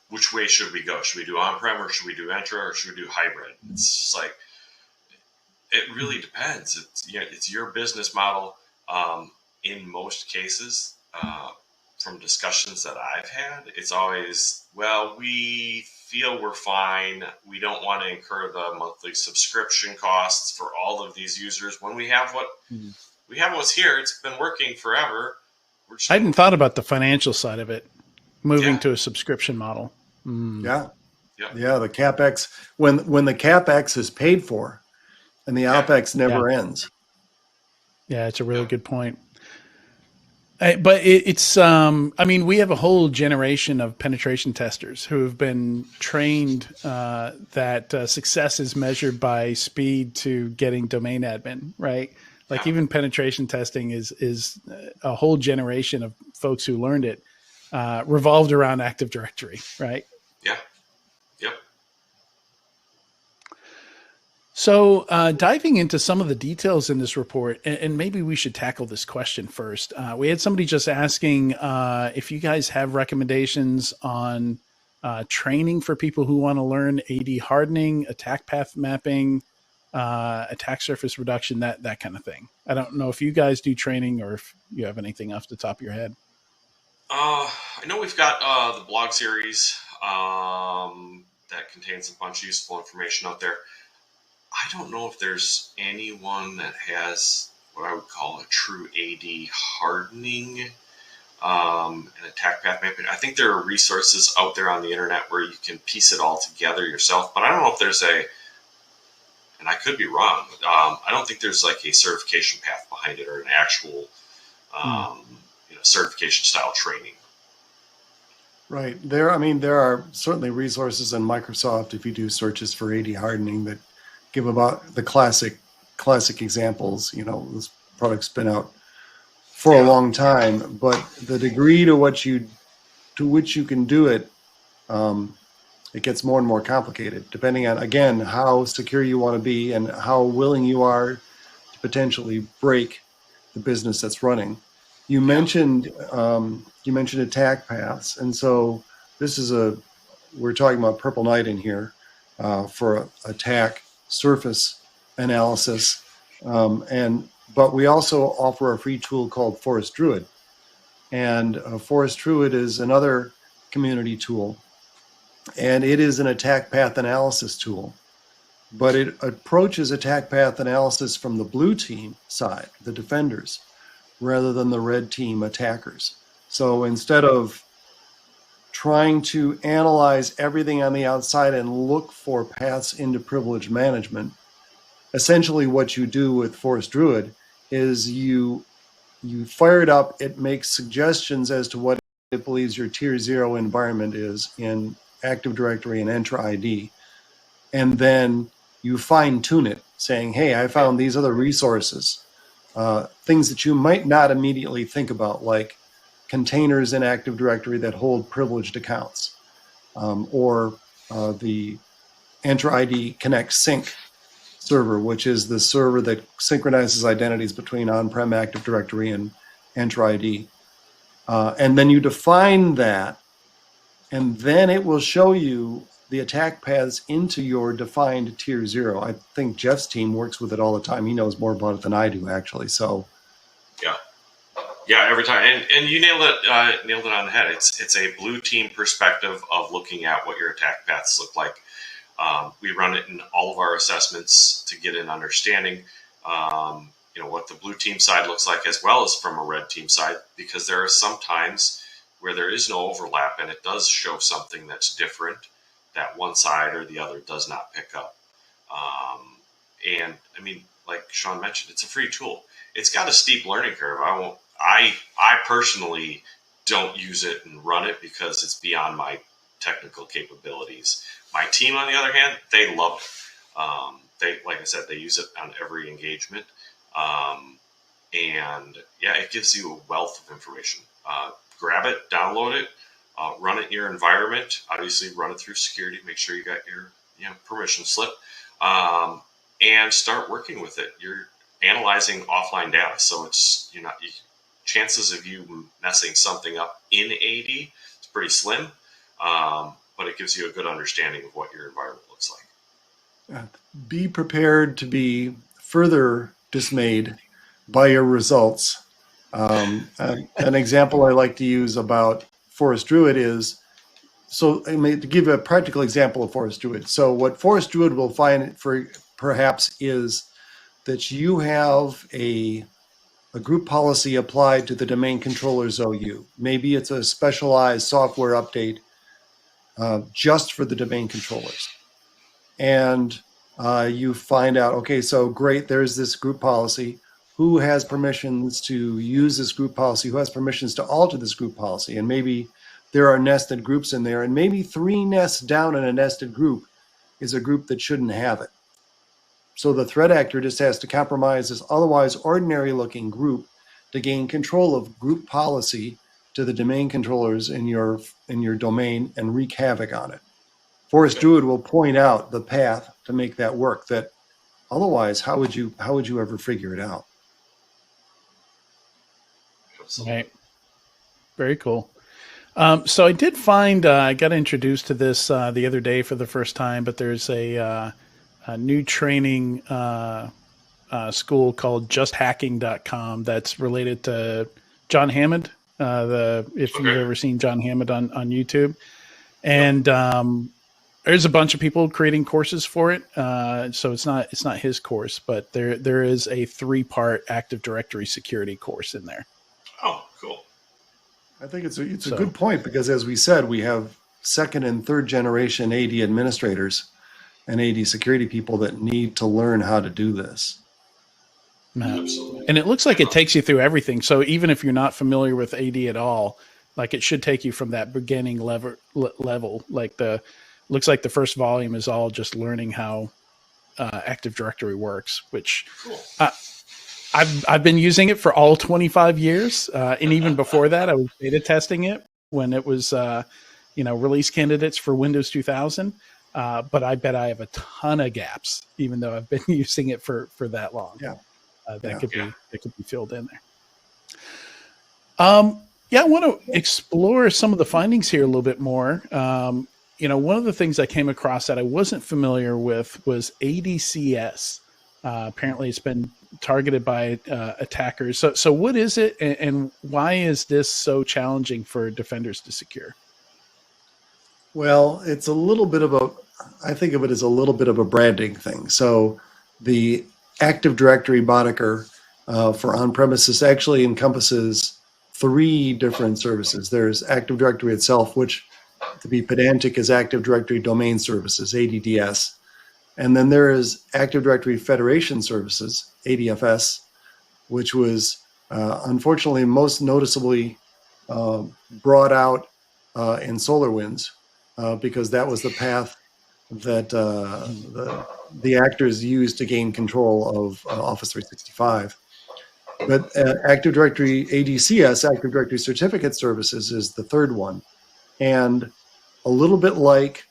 Which way should we go? Should we do on-prem, or should we do Entra, or should we do hybrid? It's just like, it really depends. It's your business model. In most cases, from discussions that I've had, it's always, well, we feel we're fine. We don't want to incur the monthly subscription costs for all of these users when we have what's here. It's been working forever. I hadn't thought about the financial side of it, moving to a subscription model. Yeah. The CapEx, when the CapEx is paid for and the OpEx never ends. Yeah, it's a really good point. But it's we have a whole generation of penetration testers who have been trained that success is measured by speed to getting domain admin, right? Like even penetration testing is a whole generation of folks who learned it, revolved around Active Directory, right? Yeah. Yep. So diving into some of the details in this report, and maybe we should tackle this question first. We had somebody just asking if you guys have recommendations on training for people who want to learn AD hardening, attack path mapping, attack surface reduction, that kind of thing. I don't know if you guys do training or if you have anything off the top of your head. I know we've got the blog series that contains a bunch of useful information out there. I don't know if there's anyone that has what I would call a true AD hardening and attack path mapping. I think there are resources out there on the internet where you can piece it all together yourself, but I don't know if there's and I could be wrong, but I don't think there's like a certification path behind it or an actual certification style training. Right. There are certainly resources in Microsoft, if you do searches for AD hardening, that give about the classic examples. This product's been out for a long time, but the degree to which you can do it, it gets more and more complicated, depending on, again, how secure you want to be and how willing you are to potentially break the business that's running. You mentioned attack paths, and so we're talking about Purple Knight in here for attack surface analysis, but we also offer a free tool called Forest Druid, and Forest Druid is another community tool, and it is an attack path analysis tool, but it approaches attack path analysis from the blue team side, the defenders, rather than the red team attackers. So instead of trying to analyze everything on the outside and look for paths into privilege management, essentially what you do with Force Druid is you fire it up, it makes suggestions as to what it believes your tier 0 environment is in Active Directory and Entra ID. And then you fine tune it, saying, hey, I found these other resources, things that you might not immediately think about, like containers in Active Directory that hold privileged accounts, or the Entra ID Connect Sync server, which is the server that synchronizes identities between on-prem Active Directory and Entra ID. And then you define that, and then it will show you the attack paths into your defined tier 0. I think Jeff's team works with it all the time. He knows more about it than I do, actually. So, yeah, every time, and you nailed it on the head. It's a blue team perspective of looking at what your attack paths look like. We run it in all of our assessments to get an understanding, what the blue team side looks like, as well as from a red team side, because there are some times where there is no overlap and it does show something that's different that one side or the other does not pick up. And I mean, like Sean mentioned, it's a free tool. It's got a steep learning curve. I personally don't use it and run it because it's beyond my technical capabilities. My team, on the other hand, they love it. Like I said, they use it on every engagement. And yeah, it gives you a wealth of information. Grab it, download it, run it in your environment. Obviously, run it through security. Make sure you got your permission slip, and start working with it. You're analyzing offline data, so it's chances of you messing something up in AD is pretty slim. But it gives you a good understanding of what your environment looks like. Be prepared to be further dismayed by your results. An example I like to use about Forest Druid is, to give a practical example of Forest Druid. So what Forest Druid will find perhaps is that you have a group policy applied to the domain controller's OU. Maybe it's a specialized software update just for the domain controllers. And you find out, okay, so great, there's this group policy. Who has permissions to use this group policy? Who has permissions to alter this group policy? And maybe there are nested groups in there, and maybe 3 nests down in a nested group is a group that shouldn't have it. So the threat actor just has to compromise this otherwise ordinary-looking group to gain control of group policy to the domain controllers in your domain and wreak havoc on it. Forest Druid will point out the path to make that work. That otherwise, how would you ever figure it out? Right. Very cool. So I did find I got introduced to this the other day for the first time, but there's a new training school called justhacking.com that's related to John Hammond. If you've ever seen John Hammond on YouTube, and there's a bunch of people creating courses for it. So it's not his course, but there is a 3-part Active Directory security course in there. Oh, cool. I think it's a good point, because as we said, we have 2nd and 3rd generation AD administrators and AD security people that need to learn how to do this. Absolutely. And it looks like it takes you through everything. So even if you're not familiar with AD at all, like it should take you from that beginning level. Like looks like the first volume is all just learning how Active Directory works, which cool. I've been using it for all 25 years. And even before that, I was beta testing it when it was, release candidates for Windows 2000. But I bet I have a ton of gaps, even though I've been using it for that long. Yeah. That could be filled in there. I want to explore some of the findings here a little bit more. One of the things I came across that I wasn't familiar with was ADCS. Apparently, it's been targeted by attackers. So what is it, and why is this so challenging for defenders to secure? Well, it's a little bit of I think of it as a little bit of a branding thing. So the Active Directory moniker for on-premises actually encompasses 3 different services. There's Active Directory itself, which to be pedantic, is Active Directory Domain Services, ADDS. And then there is Active Directory Federation Services, ADFS, which was unfortunately most noticeably brought out in SolarWinds because that was the path that the actors used to gain control of Office 365. But Active Directory ADCS, Active Directory Certificate Services, is the third one. And a little bit like,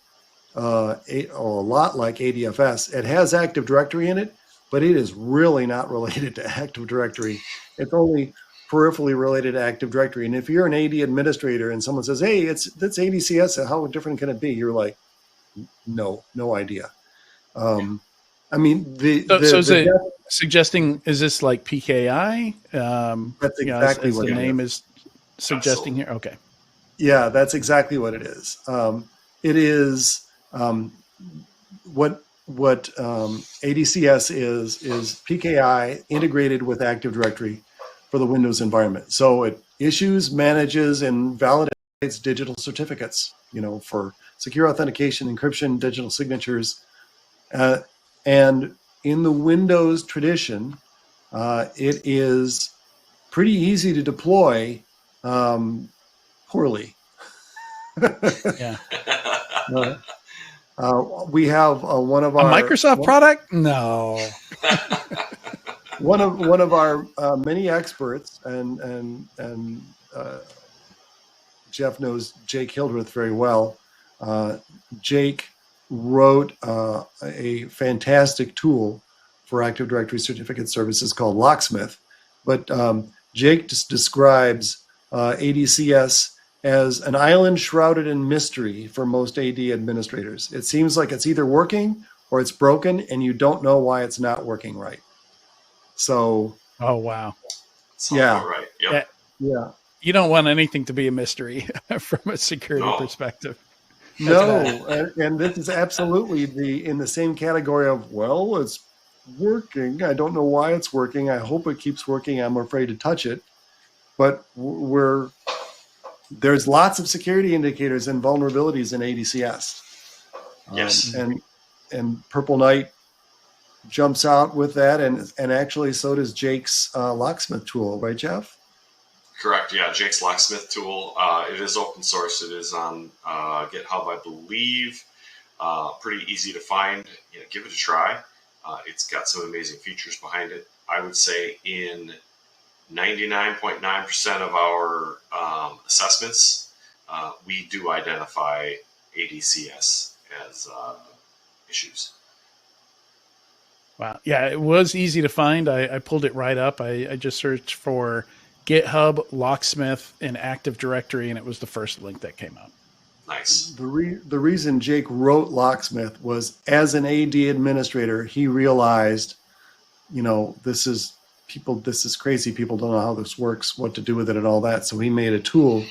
or a lot like ADFS, it has Active Directory in it, but it is really not related to Active Directory. It's only peripherally related to Active Directory. And if you're an AD administrator and someone says, hey, that's ADCS, how different can it be? You're like, no idea. I mean, suggesting, is this like PKI? That's exactly as what the it name is. is suggesting here. Okay. Yeah, that's exactly what it is. It is what ADCS is PKI integrated with Active Directory for the Windows environment. So it issues, manages, and validates digital certificates, for secure authentication, encryption, digital signatures. And in the Windows tradition, it is pretty easy to deploy poorly. Yeah. We have one of our Microsoft product. No. one of our many experts, and Jeff knows Jake Hildreth very well. Jake wrote a fantastic tool for Active Directory Certificate Services called Locksmith. But Jake just describes ADCS as an island shrouded in mystery for most AD administrators. It seems like it's either working or it's broken, and you don't know why it's not working right. So, oh wow, yeah, right, yep. Yeah. You don't want anything to be a mystery from a security perspective. No, and this is absolutely in the same category of, well, it's working. I don't know why it's working. I hope it keeps working. I'm afraid to touch it. But there's lots of security indicators and vulnerabilities in ADCS. Yes. And Purple Knight jumps out with that, and actually so does Jake's Locksmith tool, right, Jeff? Correct. Yeah, Jake's Locksmith tool. It is open source. It is on GitHub, I believe. Pretty easy to find. Give it a try. It's got some amazing features behind it. I would say in 99.9% of our assessments, we do identify ADCS as issues. Wow. Yeah, it was easy to find. I pulled it right up. I just searched for GitHub, Locksmith, and Active Directory, and it was the first link that came up. Nice. The reason Jake wrote Locksmith was, as an AD administrator, he realized, this is crazy. People don't know how this works, what to do with it, and all that. So he made a tool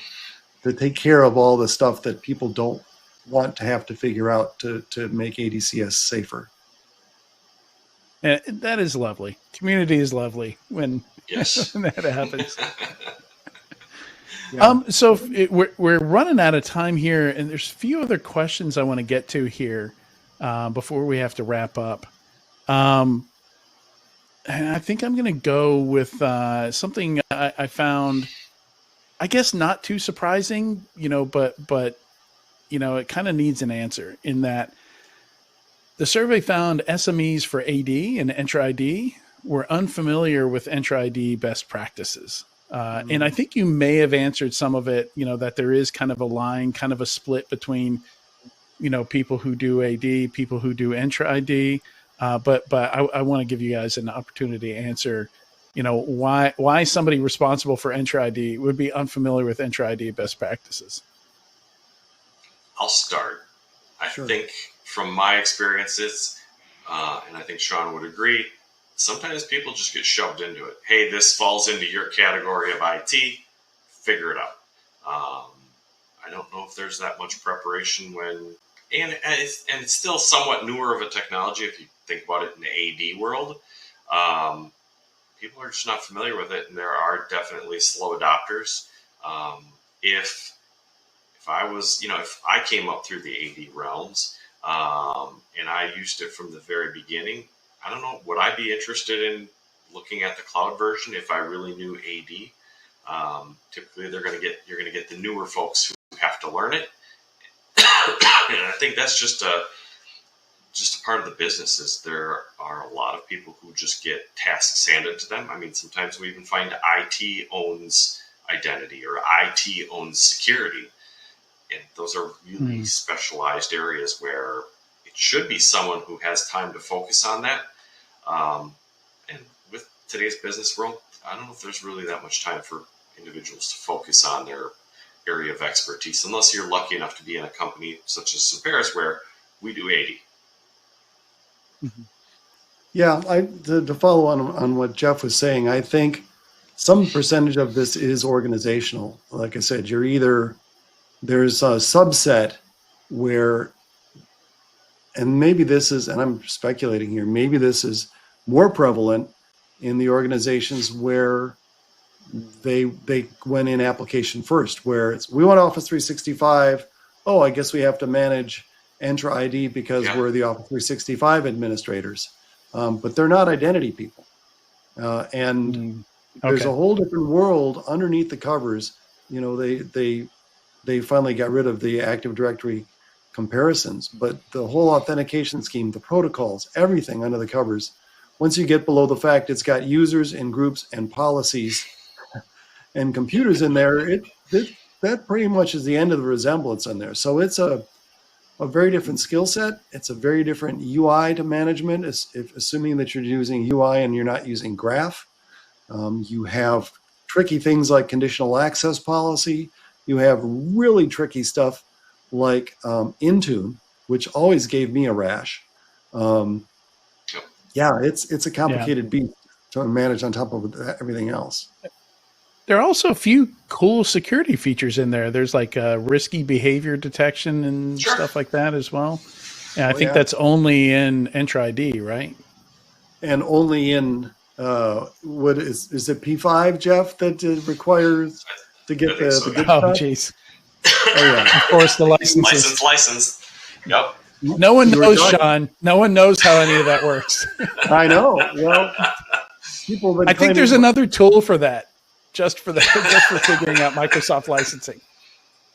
to take care of all the stuff that people don't want to have to figure out to make ADCS safer. And that is lovely. Community is lovely when, yes. when that happens. Yeah. So we're running out of time here, and there's a few other questions I want to get to here before we have to wrap up. And I think I'm going to go with something I found, I guess, not too surprising, but it kind of needs an answer, in that the survey found SMEs for AD and Entra ID were unfamiliar with Entra ID best practices. And I think you may have answered some of it, that there is kind of a line, kind of a split between, people who do AD, people who do Entra ID. But I want to give you guys an opportunity to answer, why somebody responsible for Entra ID would be unfamiliar with Entra ID best practices. I'll start. I think from my experiences, and I think Sean would agree, sometimes people just get shoved into it. Hey, this falls into your category of IT. Figure it out. I don't know if there's that much preparation and it's still somewhat newer of a technology if you think about it in the AD world. People are just not familiar with it, and there are definitely slow adopters. If If I was, if I came up through the AD realms and I used it from the very beginning, I don't know, would I be interested in looking at the cloud version if I really knew AD? Typically, you're going to get the newer folks who have to learn it, and I think that's just a part of the business. Is there are a lot of people who just get tasks handed to them. I mean, sometimes we even find IT owns identity or IT owns security. And those are really specialized areas where it should be someone who has time to focus on that. And with today's business world, I don't know if there's really that much time for individuals to focus on their area of expertise, unless you're lucky enough to be in a company such as Semperis where we do 80. Yeah, to follow on what Jeff was saying, I think some percentage of this is organizational. Like I said, there's a subset where, and maybe this is, and I'm speculating here, maybe this is more prevalent in the organizations where they went in application first, where we want Office 365. Oh, I guess we have to manage Entra ID because we're the Office 365 administrators. But they're not identity people. And there's a whole different world underneath the covers. They finally got rid of the Active Directory comparisons, but the whole authentication scheme, the protocols, everything under the covers, once you get below the fact it's got users and groups and policies and computers in there, that pretty much is the end of the resemblance in there. So it's a very different skill set. It's a very different UI to management, assuming that you're using UI and you're not using graph. You have tricky things like conditional access policy. You have really tricky stuff like Intune, which always gave me a rash. It's a complicated beast to manage on top of everything else. There are also a few cool security features in there. There's like risky behavior detection and stuff like that as well. And I think that's only in Entra ID, right? And only in what is it P5, Jeff, that requires to get the good stuff? Oh, jeez. Oh, yeah. Of course, the licenses. License. Yep. No one knows, Sean. No one knows how any of that works. I know. Well, I think there's another tool for that. Just for figuring out Microsoft licensing.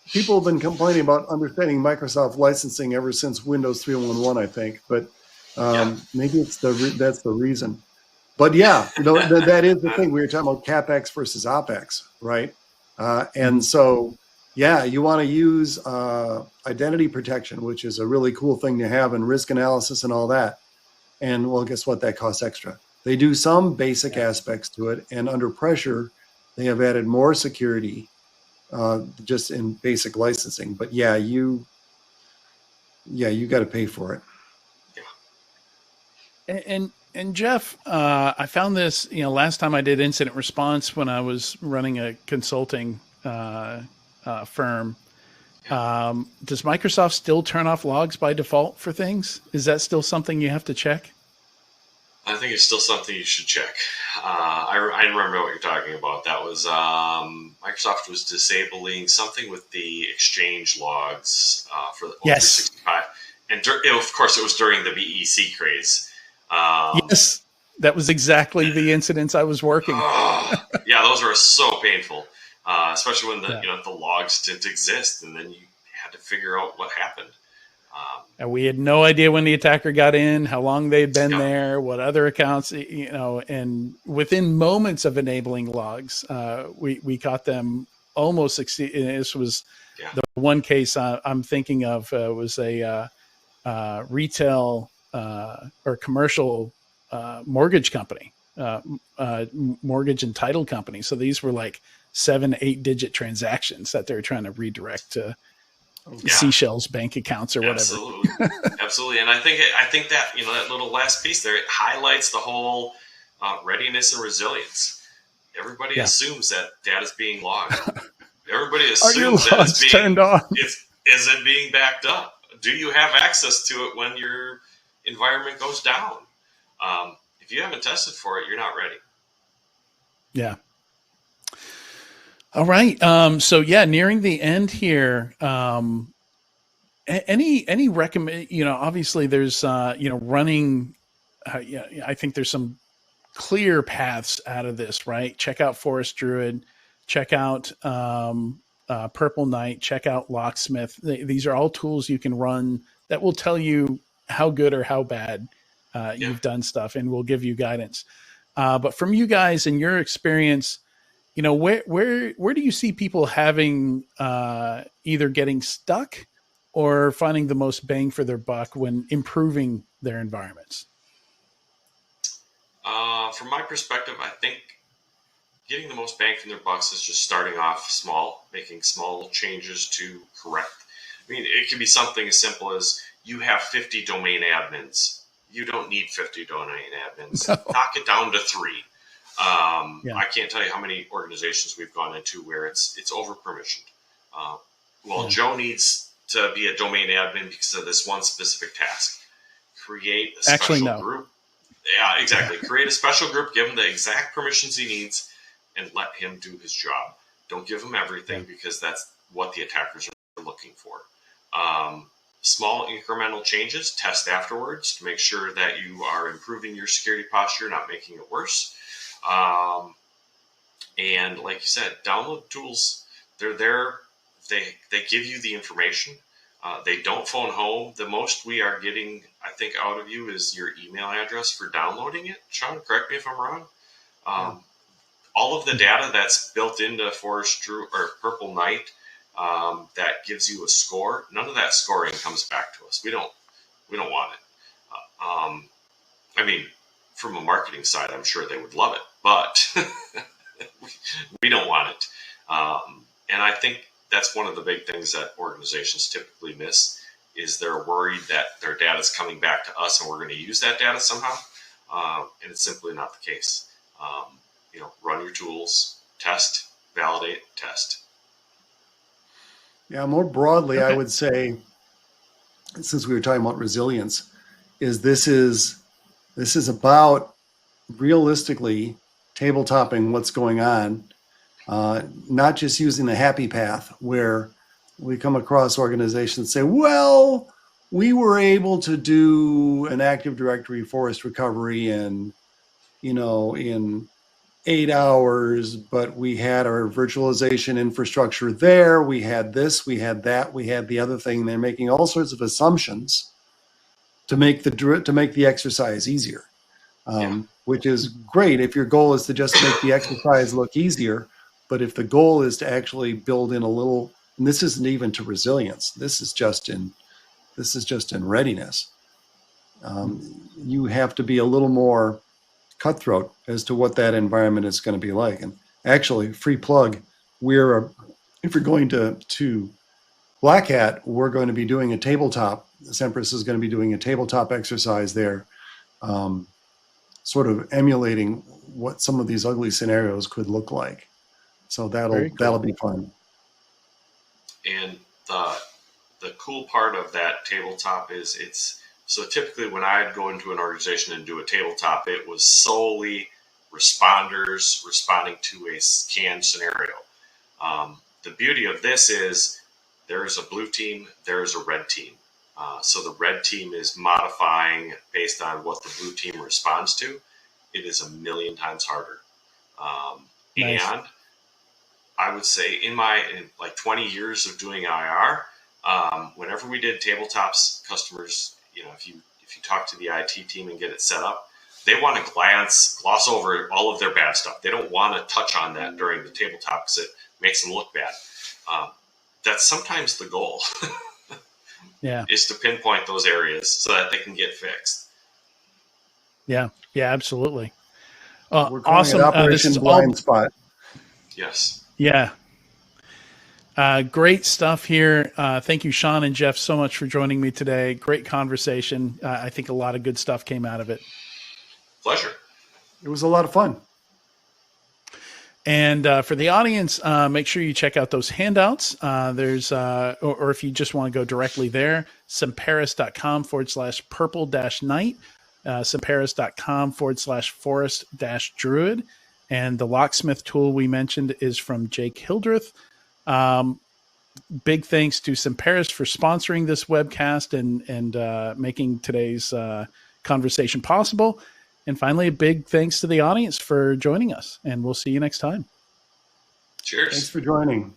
People have been complaining about understanding Microsoft licensing ever since Windows 3.1, I think. But maybe that's the reason. But that is the thing. We were talking about CapEx versus OpEx, right? And so, you want to use identity protection, which is a really cool thing to have, and risk analysis and all that. And, well, guess what? That costs extra. They do some basic aspects to it, and under pressure, they have added more security just in basic licensing. But you got to pay for it. Yeah. And Jeff, I found this, last time I did incident response when I was running a consulting firm. Does Microsoft still turn off logs by default for things? Is that still something you have to check? I think it's still something you should check. I remember what you're talking about. That was Microsoft was disabling something with the Exchange logs for the 365. And of course, it was during the BEC craze. Yes, that was exactly the incidents I was working. Those were so painful, especially when the logs didn't exist, and then you had to figure out what happened. And we had no idea when the attacker got in, how long they'd been there, what other accounts, and within moments of enabling logs, we caught them almost succeed. This was the one case I'm thinking of was a retail or commercial mortgage company, mortgage and title company. So these were like 7-8 digit transactions that they're trying to redirect to Seychelles bank accounts or whatever. Absolutely. And I think that, that little last piece there, it highlights the whole readiness and resilience. Everybody assumes that data's being logged. Everybody assumes that it's being turned on. Is it being backed up? Do you have access to it when your environment goes down? If you haven't tested for it, you're not ready. Yeah. All right. So yeah, nearing the end here. Any recommend? Obviously there's running. Yeah, I think there's some clear paths out of this. Right. Check out Forest Druid. Check out Purple Knight. Check out Locksmith. These are all tools you can run that will tell you how good or how bad you've done stuff, and will give you guidance. But from you guys and your experience, where do you see people having either getting stuck or finding the most bang for their buck when improving their environments? From my perspective, I think getting the most bang for their bucks is just starting off small, making small changes to correct. I mean, it can be something as simple as you have 50 domain admins. You don't need 50 domain admins. No. Knock it down to 3. I can't tell you how many organizations we've gone into where it's over permissioned. Joe needs to be a domain admin because of this one specific task. Create a special group. Yeah, exactly. Create a special group, give him the exact permissions he needs, and let him do his job. Don't give him everything because that's what the attackers are looking for. Small incremental changes, test afterwards to make sure that you are improving your security posture, not making it worse. And like you said, download tools. They're there. They give you the information. They don't phone home. The most we are getting, I think, out of you is your email address for downloading it. Sean, correct me if I'm wrong. All of the data that's built into Forest Druid or Purple Knight that gives you a score, none of that scoring comes back to us. We don't want it. I mean, from a marketing side, I'm sure they would love it, but we don't want it. And I think that's one of the big things that organizations typically miss is they're worried that their data is coming back to us and we're going to use that data somehow. And it's simply not the case. Run your tools, test, validate, test. Yeah, more broadly, I would say, since we were talking about resilience, this is about realistically tabletopping what's going on, not just using the happy path where we come across organizations that say, well, we were able to do an Active Directory forest recovery in 8 hours, but we had our virtualization infrastructure there. We had this, we had that, we had the other thing. They're making all sorts of assumptions to make the exercise easier, which is great if your goal is to just make the exercise look easier. But if the goal is to actually build in a little, and this isn't even to resilience, this is just in readiness. You have to be a little more cutthroat as to what that environment is going to be like. And actually, free plug, if we're going to Black Hat, we're going to be doing a tabletop. Semperis is going to be doing a tabletop exercise there, sort of emulating what some of these ugly scenarios could look like. So that'll be fun. And the cool part of that tabletop is so typically when I'd go into an organization and do a tabletop, it was solely responders responding to a canned scenario. The beauty of this is there is a blue team, there is a red team. So the red team is modifying based on what the blue team responds to. It is 1,000,000 times harder. Nice. And I would say in like 20 years of doing IR, whenever we did tabletops, customers, if you talk to the IT team and get it set up, they want to gloss over all of their bad stuff. They don't want to touch on that during the tabletop because it makes them look bad. That's sometimes the goal. Is to pinpoint those areas so that they can get fixed. Yeah, absolutely. We're calling awesome. It Operation Blind Spot. Yes. Yeah. Great stuff here. Thank you, Sean and Jeff, so much for joining me today. Great conversation. I think a lot of good stuff came out of it. Pleasure. It was a lot of fun. And for the audience, make sure you check out those handouts. There's, or if you just want to go directly there, semperis.com/purple-night, semperis.com/forest-druid. And the locksmith tool we mentioned is from Jake Hildreth. Big thanks to Semperis for sponsoring this webcast and making today's conversation possible. And finally, a big thanks to the audience for joining us. And we'll see you next time. Cheers. Thanks for joining.